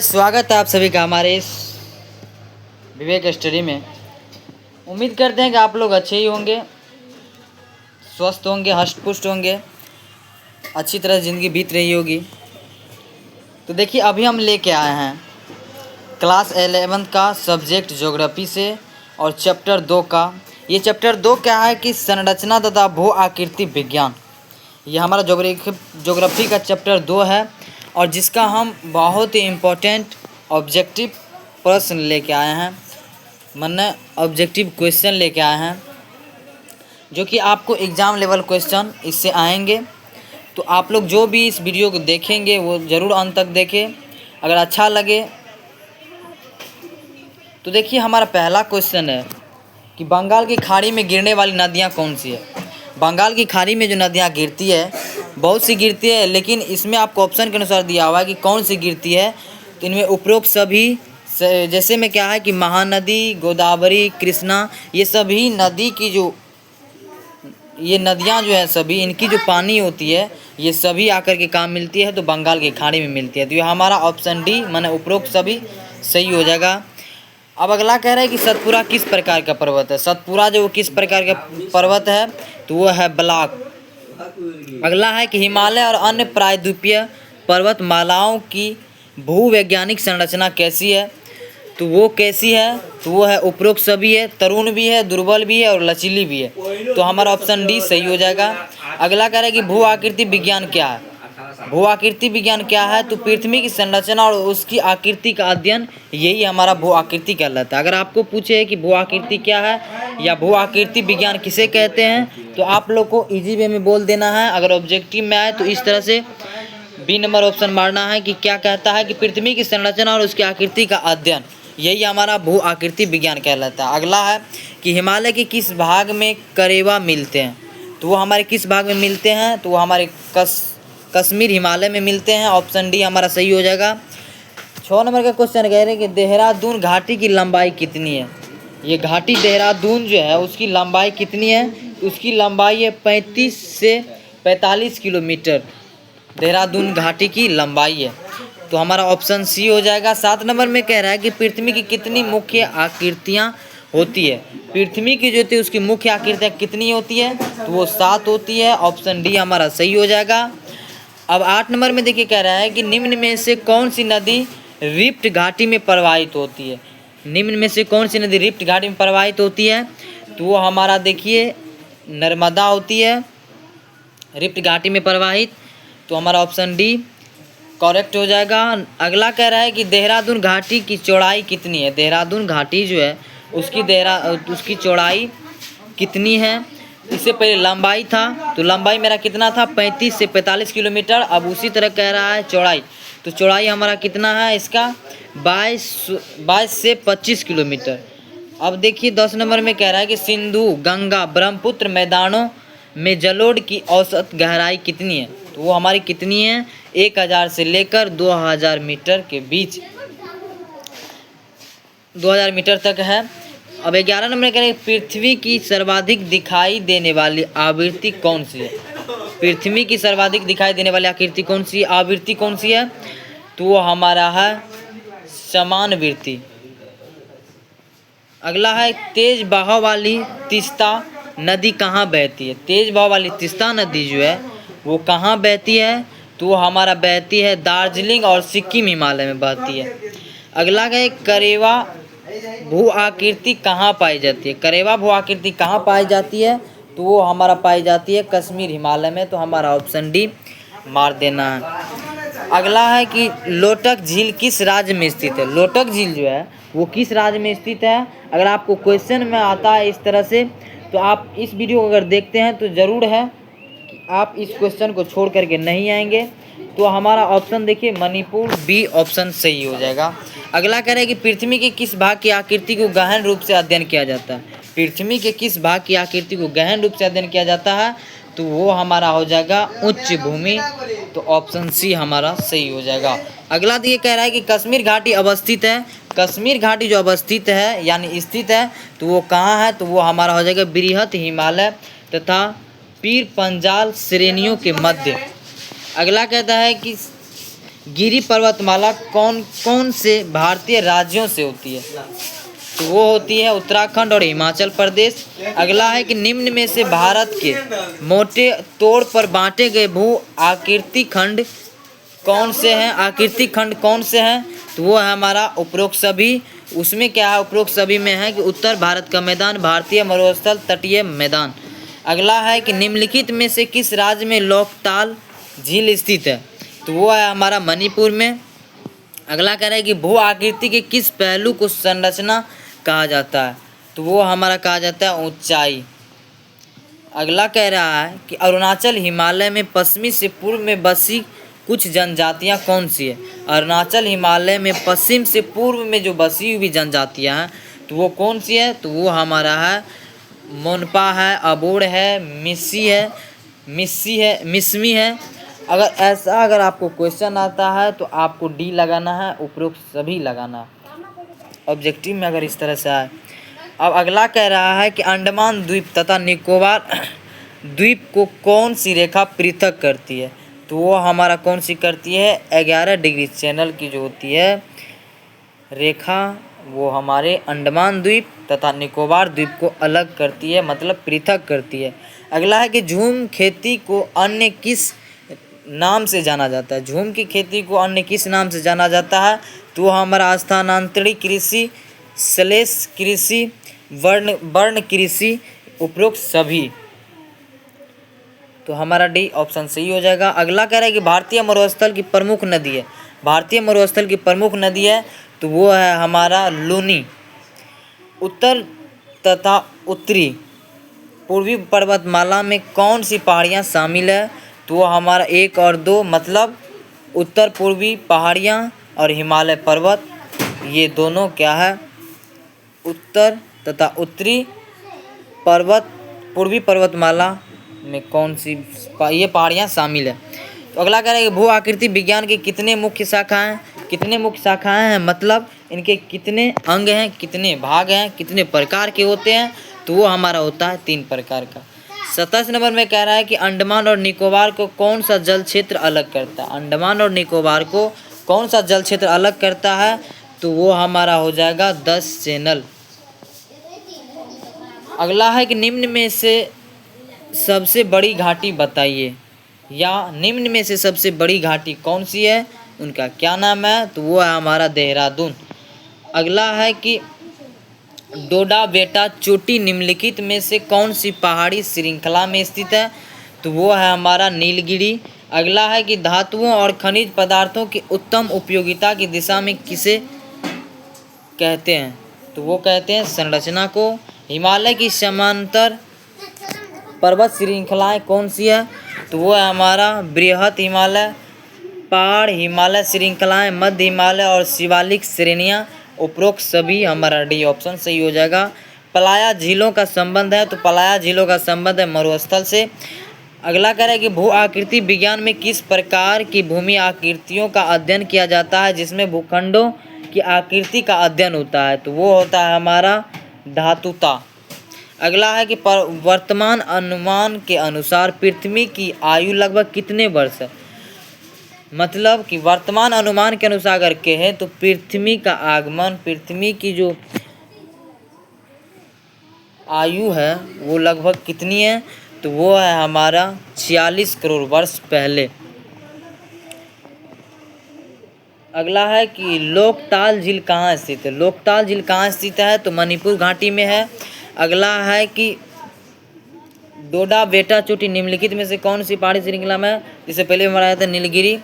Guys, स्वागत है आप सभी का हमारे इस विवेक स्टडी में। उम्मीद करते हैं कि आप लोग अच्छे ही होंगे, स्वस्थ होंगे, हष्ट पुष्ट होंगे, अच्छी तरह ज़िंदगी बीत रही होगी। तो देखिए, अभी हम लेके आए हैं क्लास 11 का सब्जेक्ट ज्योग्राफी से और चैप्टर 2 का। ये चैप्टर 2 क्या है कि संरचना तथा भू आकृति विज्ञान। ये हमारा ज्योग्राफी का चैप्टर 2 है और जिसका हम बहुत ही इम्पोर्टेंट ऑब्जेक्टिव प्रश्न लेके आए हैं, माने ऑब्जेक्टिव क्वेश्चन लेके आए हैं, जो कि आपको एग्ज़ाम लेवल क्वेश्चन इससे आएंगे। तो आप लोग जो भी इस वीडियो को देखेंगे वो ज़रूर अंत तक देखें। अगर अच्छा लगे तो देखिए, हमारा पहला क्वेश्चन है कि बंगाल की खाड़ी में गिरने वाली नदियाँ कौन सी है। बंगाल की खाड़ी में जो नदियाँ गिरती है, बहुत सी गिरती है, लेकिन इसमें आपको ऑप्शन के अनुसार दिया हुआ है कि कौन सी गिरती है। तो इनमें उपरोक्त सभी जैसे में क्या है कि महानदी, गोदावरी, कृष्णा, ये सभी नदी की जो ये नदियाँ जो है सभी इनकी जो पानी होती है ये सभी आकर के काम मिलती है तो बंगाल की खाड़ी में मिलती है। तो ये हमारा ऑप्शन डी माने उपरोक्त सभी सही हो जाएगा। अब अगला कह रहा है कि सतपुरा किस प्रकार का पर्वत है। सतपुरा जो किस प्रकार का पर्वत है तो वो है ब्लॉक। अगला है कि हिमालय और अन्य प्रायद्वीपीय पर्वतमालाओं की भूवैज्ञानिक संरचना कैसी है। तो वो कैसी है तो वो है उपरोक्त सभी है, तरुण भी है, दुर्बल भी है और लचीली भी है। तो हमारा ऑप्शन डी सही हो जाएगा। अगला कह रहा है कि भू आकृति विज्ञान क्या है। भू आकृति विज्ञान क्या है तो पृथ्वी की संरचना और उसकी आकृति का अध्ययन, यही हमारा भू आकृति कहलाता है। अगर आपको पूछे कि भू आकृति क्या है या भू आकृति विज्ञान किसे कहते हैं तो आप लोग को इजी वे में बोल देना है। अगर ऑब्जेक्टिव में आए तो इस तरह से बी नंबर ऑप्शन मारना है कि क्या कहता है कि पृथ्वी की संरचना और उसकी आकृति का अध्ययन, यही हमारा भू आकृति विज्ञान कहलाता है। अगला है कि हिमालय के किस भाग में करेवा मिलते हैं। तो वो हमारे किस भाग में मिलते हैं तो वो हमारे कश्मीर हिमालय में मिलते हैं। ऑप्शन डी हमारा सही हो जाएगा। 6 नंबर का क्वेश्चन कह रहे हैं कि देहरादून घाटी की लंबाई कितनी है। ये घाटी देहरादून जो है उसकी लंबाई कितनी है। उसकी लंबाई है 35 से 45 किलोमीटर देहरादून घाटी की लंबाई है। तो हमारा ऑप्शन सी हो जाएगा। 7 नंबर में कह रहा है कि पृथ्वी की कितनी मुख्य आकृतियाँ होती है। पृथ्वी की जो होती है उसकी मुख्य आकृतियाँ कितनी होती है तो वो 7 होती है। ऑप्शन डी हमारा सही हो जाएगा। अब 8 नंबर में देखिए कह रहा है कि निम्न में से कौन सी नदी रिफ्ट घाटी में प्रवाहित होती है। निम्न में से कौन सी नदी रिफ्ट घाटी में प्रवाहित होती है तो वो हमारा देखिए नर्मदा होती है रिफ्ट घाटी में प्रवाहित। तो हमारा ऑप्शन डी करेक्ट हो जाएगा। अगला कह रहा है कि देहरादून घाटी की चौड़ाई कितनी है। देहरादून घाटी जो है उसकी चौड़ाई कितनी है। इससे पहले लंबाई था तो लंबाई मेरा कितना था 35 से 45 किलोमीटर। अब उसी तरह कह रहा है चौड़ाई, तो चौड़ाई हमारा कितना है इसका 22 से 25 किलोमीटर। अब देखिए 10 नंबर में कह रहा है कि सिंधु, गंगा, ब्रह्मपुत्र मैदानों में जलोढ़ की औसत गहराई कितनी है। तो वो हमारी कितनी है 1000 से लेकर 2000 मीटर के बीच, 2000 मीटर तक है। अब 11 नंबर कह रहे हैं पृथ्वी की सर्वाधिक दिखाई देने वाली आवृत्ति कौन सी है। पृथ्वी की सर्वाधिक दिखाई देने वाली आकृति कौन सी आवृत्ति कौन सी है तो वो हमारा है समानवृत्ति। अगला है तेज बहाव वाली तीस्ता नदी कहाँ बहती है। तेज बहाव वाली तीस्ता नदी जो है वो कहाँ बहती है तो वो हमारा बहती है दार्जिलिंग और सिक्किम हिमालय में बहती है। अगला है करेवा भू आकृति कहाँ पाई जाती है। करेवा भू आकृति कहाँ पाई जाती है तो वो हमारा पाई जाती है कश्मीर हिमालय में। तो हमारा ऑप्शन डी मार देना है। अगला है कि लोटक झील किस राज्य में स्थित है। लोटक झील जो है वो किस राज्य में स्थित है। अगर आपको क्वेश्चन में आता है इस तरह से तो आप इस वीडियो को अगर देखते हैं तो ज़रूर है कि आप इस क्वेश्चन को छोड़ करके नहीं आएंगे। तो हमारा ऑप्शन देखिए मणिपुर, बी ऑप्शन सही हो जाएगा। अगला कह रहा है कि पृथ्वी के किस भाग की आकृति को गहन रूप से अध्ययन किया जाता है। पृथ्वी के किस भाग की आकृति को गहन रूप से अध्ययन किया जाता है तो वो हमारा हो जाएगा उच्च भूमि। तो ऑप्शन सी हमारा सही हो जाएगा। अगला ये कह रहा है कि कश्मीर घाटी अवस्थित है। कश्मीर घाटी जो अवस्थित है यानी स्थित है तो वो कहाँ है तो वो हमारा हो जाएगा बृहत हिमालय तथा पीर पंजाल श्रेणियों के मध्य। अगला कहता है कि गिरी पर्वतमाला कौन कौन से भारतीय राज्यों से होती है? तो वो होती है उत्तराखंड और हिमाचल प्रदेश। अगला है कि निम्न में से भारत के मोटे तौर पर बांटे गए भू आकृति खंड कौन से हैं? आकृति खंड कौन से हैं? तो वो है हमारा उपरोक्त सभी। उसमें क्या है? उपरोक्त सभी में है कि उत्तर भारत का मैदान, भारतीय मरुस्थल, तटीय मैदान। अगला है कि निम्नलिखित में से किस राज्य में लोकताल झील स्थित है? तो वो है हमारा मणिपुर में। अगला कह रहा है कि भू आकृति के किस पहलू को संरचना कहा जाता है? तो वो हमारा कहा जाता है ऊंचाई। अगला कह रहा है कि अरुणाचल हिमालय में पश्चिमी से पूर्व में बसी कुछ जनजातियां कौन सी है? अरुणाचल हिमालय में पश्चिम से पूर्व में जो बसी हुई जनजातियां हैं तो वो कौन सी है? तो वो हमारा है मोनपा है, अबोर है, मिसमी है। अगर आपको क्वेश्चन आता है तो आपको डी लगाना है, उपरोक्त सभी लगाना है ऑब्जेक्टिव में अगर इस तरह से आए। अब अगला कह रहा है कि अंडमान द्वीप तथा निकोबार द्वीप को कौन सी रेखा पृथक करती है? तो वो हमारा कौन सी करती है? 11 डिग्री चैनल की जो होती है रेखा वो हमारे अंडमान द्वीप तथा निकोबार द्वीप को अलग करती है, मतलब पृथक करती है। अगला है कि झूम खेती को अन्य किस नाम से जाना जाता है? झूम की खेती को अन्य किस नाम से जाना जाता है? तो हमारा स्थानांतरित कृषि, श्लेष कृषि, वर्ण कृषि, उपरोक्त सभी। तो हमारा डी ऑप्शन सही हो जाएगा। अगला कह रहा है कि भारतीय मरुस्थल की प्रमुख नदी है। भारतीय मरुस्थल की प्रमुख नदी है तो वो है हमारा लूनी। उत्तर तथा उत्तरी पूर्वी पर्वतमाला में कौन सी पहाड़ियाँ शामिल है? तो वो हमारा 1 और 2, मतलब उत्तर पूर्वी पहाड़ियाँ और हिमालय पर्वत, ये दोनों क्या है? उत्तर तथा उत्तरी पूर्वी पर्वतमाला में कौन सी ये पहाड़ियाँ शामिल है। तो अगला कह रहा है कि भू आकृति विज्ञान की कितने मुख्य शाखाएं हैं, मतलब इनके कितने अंग हैं, कितने भाग हैं, कितने प्रकार के होते हैं? तो वो हमारा होता है 3 प्रकार का। 27 नंबर में कह रहा है कि अंडमान और निकोबार को कौन सा जल क्षेत्र अलग करता है? अंडमान और निकोबार को कौन सा जल क्षेत्र अलग करता है? तो वो हमारा हो जाएगा 10 चैनल। अगला है कि निम्न में से सबसे बड़ी घाटी बताइए, या निम्न में से सबसे बड़ी घाटी कौन सी है, उनका क्या नाम है? तो वो है हमारा देहरादून। अगला है कि डोडा बेटा चोटी निम्नलिखित में से कौन सी पहाड़ी श्रृंखला में स्थित है? तो वो है हमारा नीलगिरी। अगला है कि धातुओं और खनिज पदार्थों की उत्तम उपयोगिता की दिशा में किसे कहते हैं? तो वो कहते हैं संरचना को। हिमालय की समांतर पर्वत श्रृंखलाएं कौन सी है? तो वो है हमारा बृहत हिमालय, पहाड़ हिमालय श्रृंखलाएं, मध्य हिमालय और शिवालिक श्रेणियां, उपरोक्त सभी। हमारा डी ऑप्शन सही हो जाएगा। पलाया झीलों का संबंध है, तो पलाया झीलों का संबंध है मरुस्थल से। अगला कह रहा है कि भू आकृति विज्ञान में किस प्रकार की भूमि आकृतियों का अध्ययन किया जाता है जिसमें भूखंडों की आकृति का अध्ययन होता है? तो वो होता है हमारा धातुता। अगला है कि वर्तमान अनुमान के अनुसार पृथ्वी की आयु लगभग कितने वर्ष है? मतलब कि वर्तमान अनुमान के अनुसार अगर कहें तो पृथ्वी का आगमन, पृथ्वी की जो आयु है वो लगभग कितनी है? तो वो है हमारा 46 करोड़ वर्ष पहले। अगला है कि लोकताल झील कहाँ स्थित है? लोकताल झील कहाँ स्थित है? तो मणिपुर घाटी में है। अगला है कि डोडा बेटा चोटी निम्नलिखित में से कौन सी पहाड़ी श्रृंखला में है? जिसे पहले बताया था नीलगिरी।